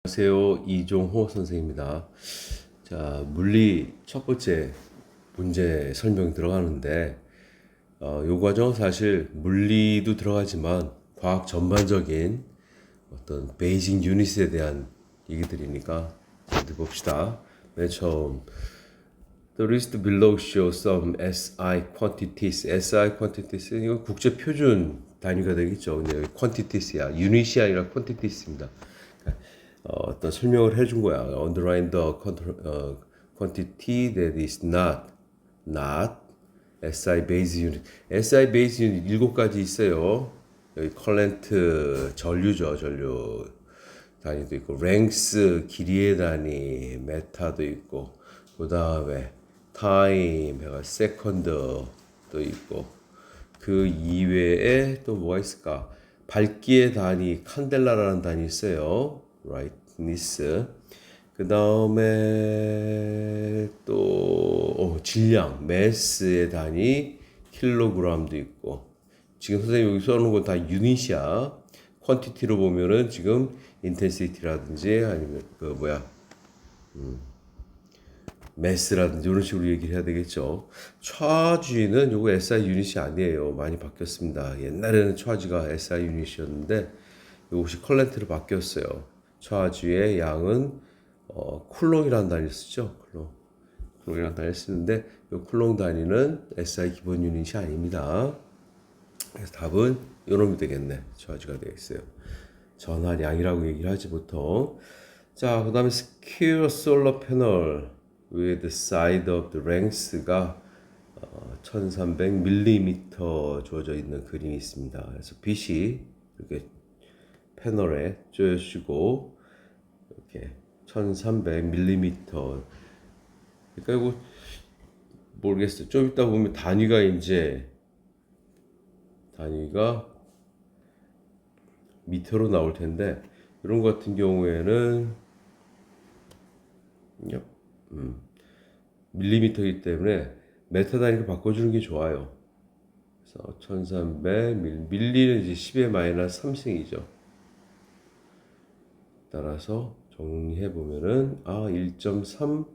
안녕하세요. 이종호 선생입니다. 자, 물리 첫 번째 문제 설명 들어가는데, 요 과정은 사실 물리도 들어가지만 과학 전반적인 어떤 베이직 유닛에 대한 얘기들이니까 잘 들어봅시다. 맨 처음, The list below shows some SI quantities. SI quantities 이거 국제 표준 단위가 되겠죠. 근데 여기 quantities야, 유닛이 아니라 quantities입니다. 어떤 설명을 해준 거야. Underline the quantity that is not SI base unit. SI base unit 7가지 있어요. 여기 current 전류죠, 전류 단위도 있고, length 길이의 단위, 메타도 있고, 그 다음에 time, second도 있고, 그 이외에 또 뭐가 있을까? 밝기의 단위, 칸델라라는 단위 있어요. brightness. 그 다음에 또 질량, mass의 단위, 킬로그램도 있고. 지금 선생님 여기 써놓은 건 다 유닛이야. 퀀티티로 보면은 지금 인텐시티라든지 아니면 매스라든지 이런 식으로 얘기를 해야 되겠죠. 차지는 요거 SI 유닛이 아니에요. 많이 바뀌었습니다. 옛날에는 차지가 SI 유닛이었는데 이것이 컬렌트로 바뀌었어요. 차지의 양은 쿨롱이라는 단위를 쓰죠. 쿨롱이라는 단위를 쓰는데 이 쿨롱 단위는 SI 기본 유닛이 아닙니다. 그래서 답은 요놈이 되겠네. 차지가 되겠어요. 전하량이라고 얘기를 하지 보통. 자, 그 다음에 Secure Solar Panel with side of the length가 1300mm 주어져 있는 그림이 있습니다. 그래서 빛이 이렇게 패널에 쪼여지고 이렇게 1300mm. 그러니까 이거 모르겠어요. 좀 이따 보면 단위가 미터로 나올 텐데 이런 것 같은 경우에는 밀리미터이기 때문에 메타 단위로 바꿔주는 게 좋아요. 그래서 1300 밀리는 이제 10의 마이너스 3승이죠. 따라서 정리해 보면은 1.3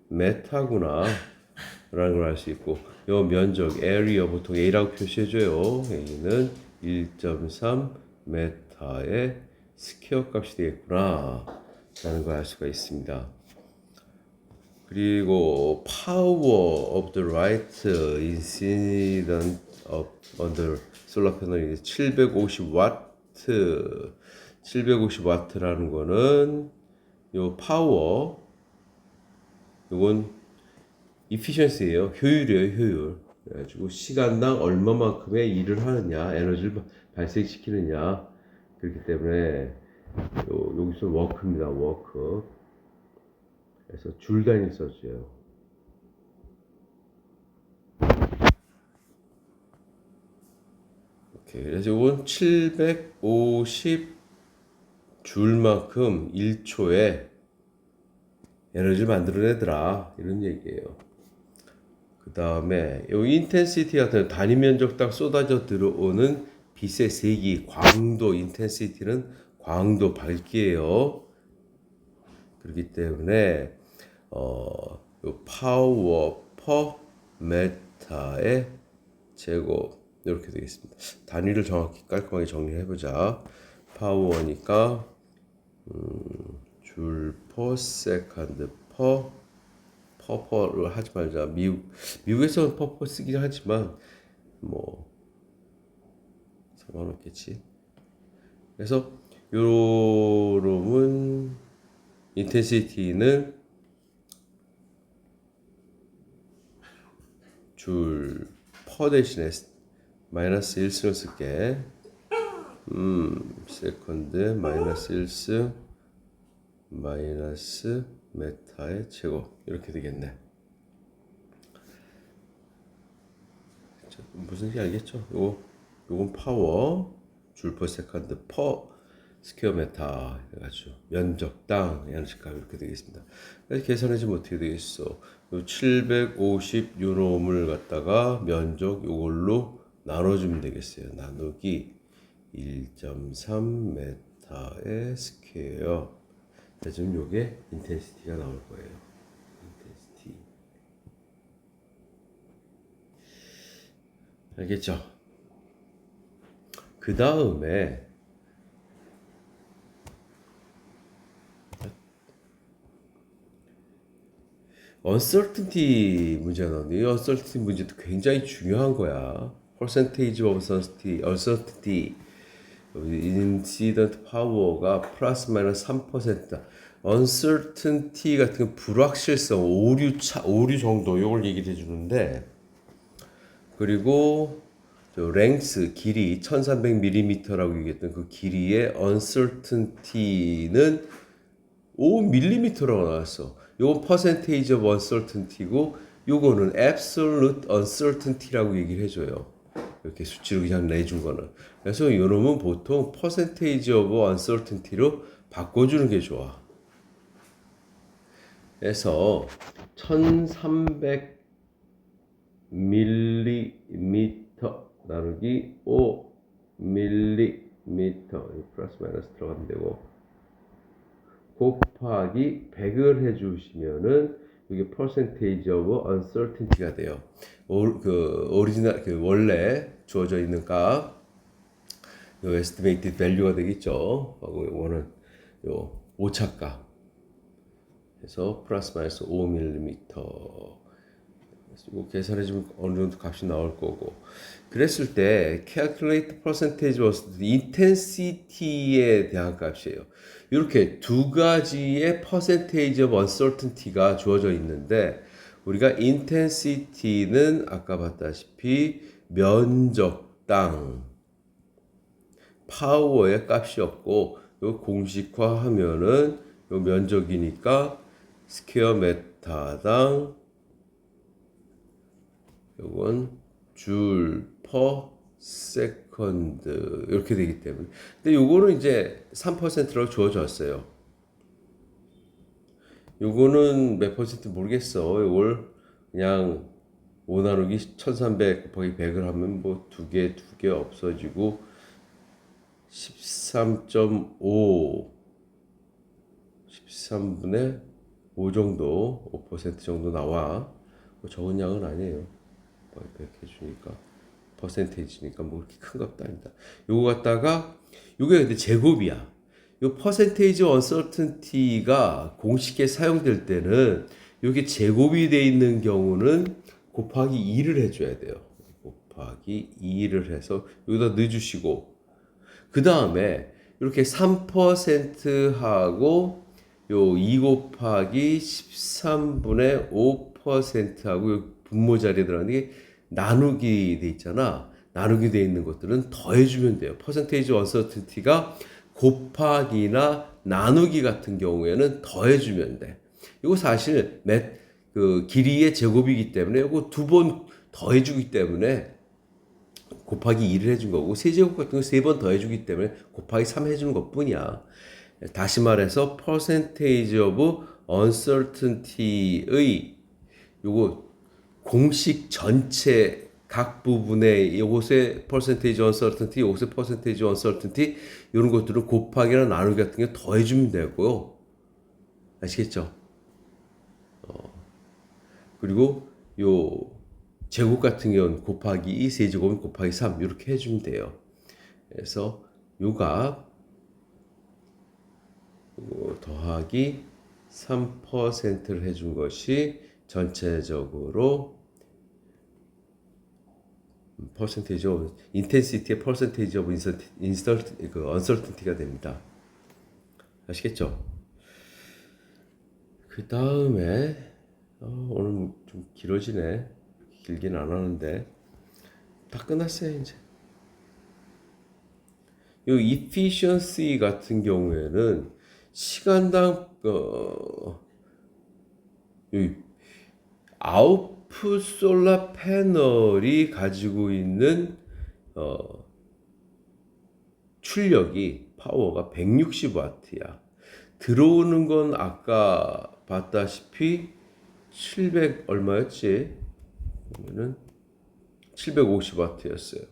메타구나 라는 걸 알 수 있고, 요 면적 area 보통 A라고 표시해줘요. A는 1.3 메타의 스퀘어 값이 되겠구나 라는 걸 알 수가 있습니다. 그리고 power of the light incident on the solar panel 750와트. 750와트라는 거는 요 파워, 요건 efficiency예요. 효율이에요, 효율. 그래가지고 시간당 얼마만큼의 일을 하느냐, 에너지를 발생시키느냐. 그렇기 때문에 여기서 워크입니다, 워크. 그래서 줄 단위 써줘요. 오케이. 그래서 이건 750 줄만큼 1초에 에너지를 만들어내더라. 이런 얘기예요. 그 다음에 이 인텐시티 같은 단위 면적당 쏟아져 들어오는 빛의 세기, 광도, 인텐시티는 광도, 밝기예요. 그렇기 때문에 파워 퍼 메타의 제곱 이렇게 되겠습니다. 단위를 정확히 깔끔하게 정리해보자. 파워니까 줄 퍼 세컨드 퍼를 하지 말자. 미국에서는 퍼 쓰긴 하지만 뭐 상관없겠지. 그래서 요놈은 인텐시티는 줄 퍼 대신에 마이너스 1승을 쓸게. 세컨드 마이너스 1승 마이너스 메타의 제곱 이렇게 되겠네. 무슨 지 알겠죠? 요건 파워 줄 퍼 세컨드 퍼 스퀘어 메타 해가지고 면적당 에너지값 이렇게 되겠습니다. 그래서 계산해주면 어떻게 되겠어? 요 750 요놈을 갖다가 면적 요걸로 나눠주면 되겠어요. 나누기 1.3 메타의 스퀘어 지금 요게 인텐시티가 나올 거예요. 인텐시티. 알겠죠? 그 다음에 uncertainty 문제가 나오는데 이 uncertainty 문제도 굉장히 중요한 거야. percentage of uncertainty incident power가 플러스 마이너스 3%다. uncertainty 같은 건 불확실성, 오류 정도 요걸 얘기해 주는데 그리고 저 length 길이 1300mm라고 얘기했던 그 길이의 uncertainty는 5mm라고 나왔어. 요건 percentage of uncertainty고 요거는 absolute uncertainty라고 얘기를 해줘요. 이렇게 수치로 그냥 내준 거는. 그래서 요놈은 보통 percentage of uncertainty로 바꿔주는 게 좋아. 그래서 1300mm 나누기 5mm 플러스 마이너스 들어가면 되고 곱하기 100을 해주시면은 이게 percentage of uncertainty가 돼요. 원래 주어져 있는 값, 요 estimated value가 되겠죠. 하고 요거는 요 오차값. 그래서 플러스 마이너스 5mm. 이거 계산해주면 어느 정도 값이 나올 거고. 그랬을 때 calculate percentage of intensity에 대한 값이에요. 이렇게 두 가지의 percentage of uncertainty가 주어져 있는데 우리가 intensity는 아까 봤다시피 면적당 파워의 값이었고 요 공식화하면은 요 면적이니까 스퀘어 메타당 요건 줄 퍼 세컨드 이렇게 되기 때문에 근데 요거는 이제 3%라고 주어졌어요. 요거는 몇 퍼센트 모르겠어. 요걸 그냥 5 나누기 1300 곱하기 100을 하면 뭐 두 개 없어지고 13.5 13분의 5 정도 5% 정도 나와. 뭐 적은 양은 아니에요. 100 해주니까 퍼센테이지니까 뭐 그렇게 큰 값도 아니다. 요거 갖다가 요게 근데 제곱이야. 요 퍼센테이지 언서튼티가 공식에 사용될 때는 요게 제곱이 돼 있는 경우는 곱하기 2를 해줘야 돼요. 곱하기 2를 해서 여기다 넣어주시고 그 다음에 이렇게 3%하고 요 2 곱하기 13분의 5%하고 요 분모 자리에 들어가는 게 나누기 돼 있잖아. 나누기 돼 있는 것들은 더해주면 돼요. 퍼센테이지 언서튼티가 곱하기나 나누기 같은 경우에는 더해주면 돼. 이거 사실 그 길이의 제곱이기 때문에 이거 두 번 더해주기 때문에 곱하기 2를 해준 거고 세제곱 같은 거 세 번 더해주기 때문에 곱하기 3 해주는 것 뿐이야. 다시 말해서 percentage of uncertainty의 요거 공식 전체 각 부분에 요것의 percentage uncertainty, 요것의 percentage uncertainty 이런 것들은 곱하기나 나누기 같은 게 더해주면 되고요. 아시겠죠? 그리고 요 제곱 같은 경우는 곱하기 2, 세제곱은 곱하기 3 이렇게 해주면 돼요. 그래서 요 값 더하기 3%를 해준 것이 전체적으로 퍼센테이지 오브 인텐시티의 퍼센테이지 오브 uncertainty가 됩니다. 아시겠죠? 그 다음에 오늘 좀 길어지네. 길긴 안 하는데 다 끝났어요 이제. 이 efficiency 같은 경우에는 시간당 아웃풋 솔라 패널이 가지고 있는 출력이 파워가 160W야. 들어오는 건 아까 봤다시피 700 얼마였지? 그러면은 750W였어요.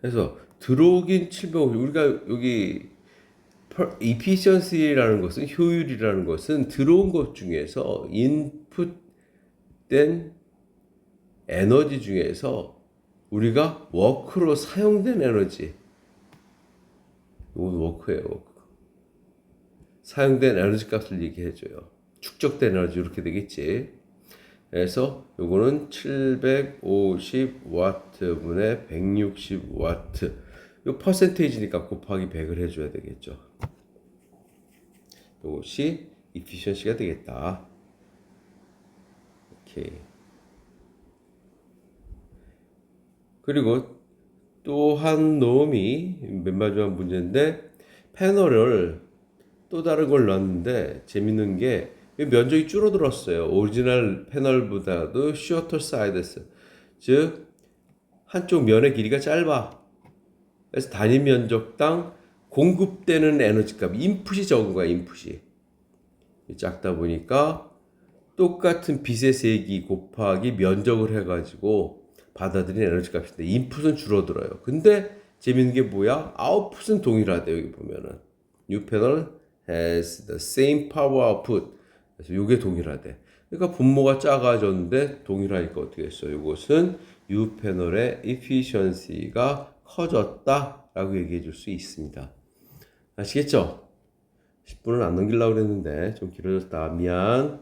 그래서 들어오긴 750. 우리가 여기 efficiency라는 것은 효율이라는 것은 들어온 것 중에서 인풋된 에너지 중에서 우리가 워크로 사용된 에너지, 이건 워크예요. 워크. 사용된 에너지 값을 얘기해줘요. 축적된 에너지 이렇게 되겠지. 그래서 요거는 750와트 분의 160와트. 요 퍼센테이지니까 곱하기 100을 해줘야 되겠죠. 이것이 efficiency가 되겠다. 오케이. 그리고 또 한 놈이 맨 마지막 문제인데 패널을 또 다른 걸 넣었는데 재밌는 게 면적이 줄어들었어요. 오리지널 패널보다도 shorter size, 즉 한쪽 면의 길이가 짧아. 그래서 단위 면적당 공급되는 에너지값, 인풋이 적은 거야. 인풋이 작다 보니까 똑같은 빛의 세기 곱하기 면적을 해가지고 받아들인 에너지 값인데 인풋은 줄어들어요. 근데 재밌는 게 뭐야? 아웃풋은 동일하대. 여기 보면은 New panel has the same power output. 그래서 이게 동일하대. 그러니까 분모가 작아졌는데 동일하니까 어떻게 했어? 이것은 U 패널의 efficiency가 커졌다라고 얘기해 줄 수 있습니다. 아시겠죠? 10분은 안 넘기려고 그랬는데 좀 길어졌다. 미안.